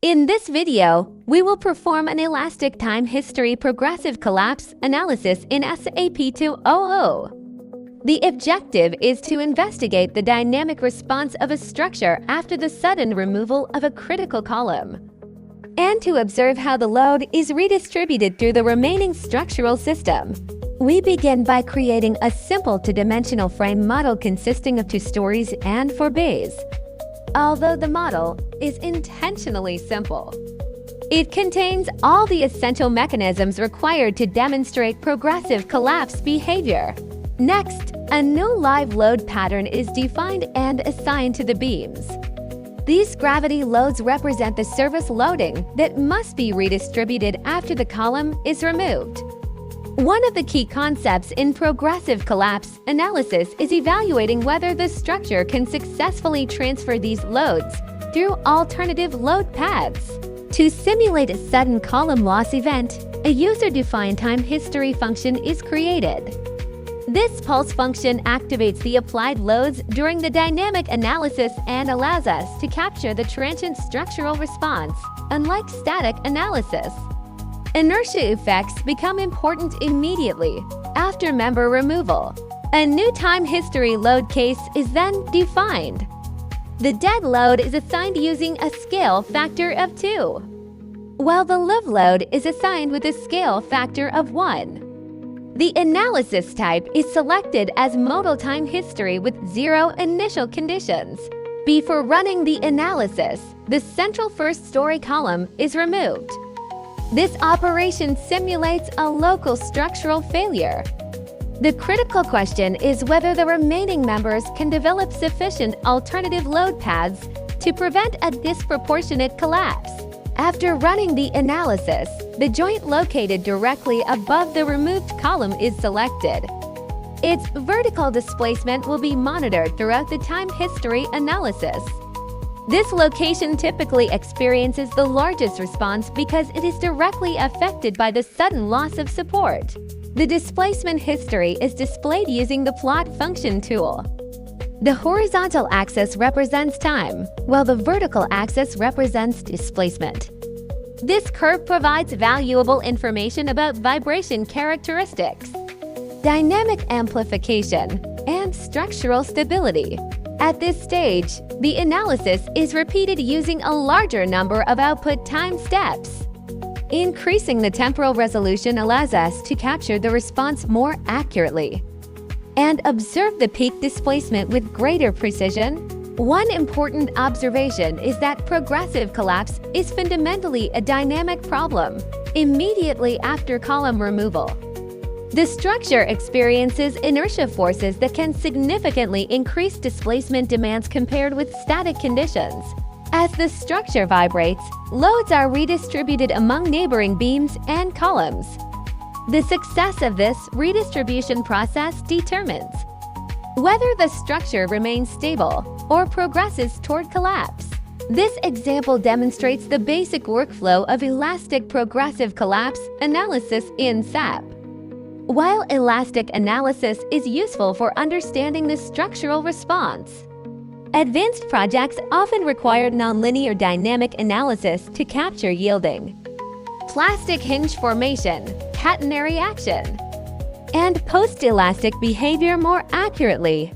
In this video, we will perform an elastic time history progressive collapse analysis in SAP2000. The objective is to investigate the dynamic response of a structure after the sudden removal of a critical column, and to observe how the load is redistributed through the remaining structural system. We begin by creating a simple two-dimensional frame model consisting of 2 stories and 4 bays. Although the model is intentionally simple, it contains all the essential mechanisms required to demonstrate progressive collapse behavior. Next, a new live load pattern is defined and assigned to the beams. These gravity loads represent the surface loading that must be redistributed after the column is removed. One of the key concepts in progressive collapse analysis is evaluating whether the structure can successfully transfer these loads through alternative load paths. To simulate a sudden column loss event, a user-defined time history function is created. This pulse function activates the applied loads during the dynamic analysis and allows us to capture the transient structural response, unlike static analysis. Inertia effects become important immediately after member removal. A new time history load case is then defined. The dead load is assigned using a scale factor of 2, while the live load is assigned with a scale factor of 1. The analysis type is selected as modal time history with 0 initial conditions. Before running the analysis, the central first-story column is removed. This operation simulates a local structural failure. The critical question is whether the remaining members can develop sufficient alternative load paths to prevent a disproportionate collapse. After running the analysis, the joint located directly above the removed column is selected. Its vertical displacement will be monitored throughout the time history analysis. This location typically experiences the largest response because it is directly affected by the sudden loss of support. The displacement history is displayed using the plot function tool. The horizontal axis represents time, while the vertical axis represents displacement. This curve provides valuable information about vibration characteristics, dynamic amplification, and structural stability. At this stage, the analysis is repeated using a larger number of output time steps. Increasing the temporal resolution allows us to capture the response more accurately and observe the peak displacement with greater precision. One important observation is that progressive collapse is fundamentally a dynamic problem immediately after column removal. The structure experiences inertia forces that can significantly increase displacement demands compared with static conditions. As the structure vibrates, loads are redistributed among neighboring beams and columns. The success of this redistribution process determines whether the structure remains stable or progresses toward collapse. This example demonstrates the basic workflow of elastic progressive collapse analysis in SAP. While elastic analysis is useful for understanding the structural response, advanced projects often require nonlinear dynamic analysis to capture yielding, plastic hinge formation, catenary action, and post-elastic behavior more accurately.